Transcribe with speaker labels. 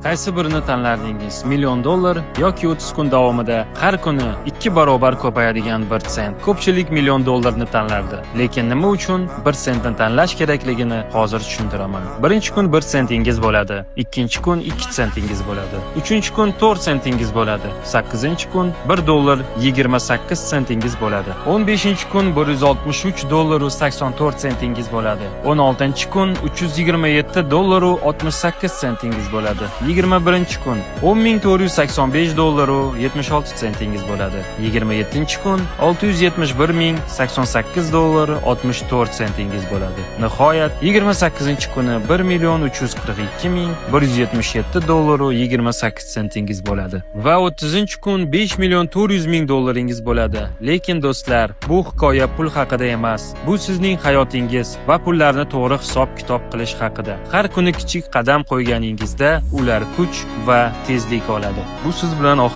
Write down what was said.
Speaker 1: Qaysi birini tanlardingiz? $1,000,000 yoki 30 kun davomida har kuni 2 barobar ko'payadigan 1 sent? Ko'pchilik $1,000,000 tanlardi. Lekin nima uchun 1 sentni tanlash kerakligini hozir tushuntiraman. Birinchi kun 1 sentingiz bo'ladi, ikkinchi kun 2 sentingiz bo'ladi, uchinchi kun 4 sentingiz bo'ladi, 8-chi kun $1.28 sentingiz bo'ladi, 15-chi kun $163.84 sentingiz bo'ladi, 16-chi kun $327.68 sentingiz bo'ladi, 21-chi kun $10,485.76 sentingiz bo'ladi, 27-chi kun $671,088.64 sentingiz bo'ladi. Nihoyat 28-chi kuni $1,342,177.28 sentingiz bo'ladi va 30-chi kun $5,400,000 bo'ladi. Lekin do'stlar, bu hikoya pul haqida emas. Bu sizning hayotingiz va pullarni to'g'ri hisob-kitob qilish haqida. Har kuni kichik qadam qo'yganingizda ular kuch va tezlik oladi. Bu siz bilan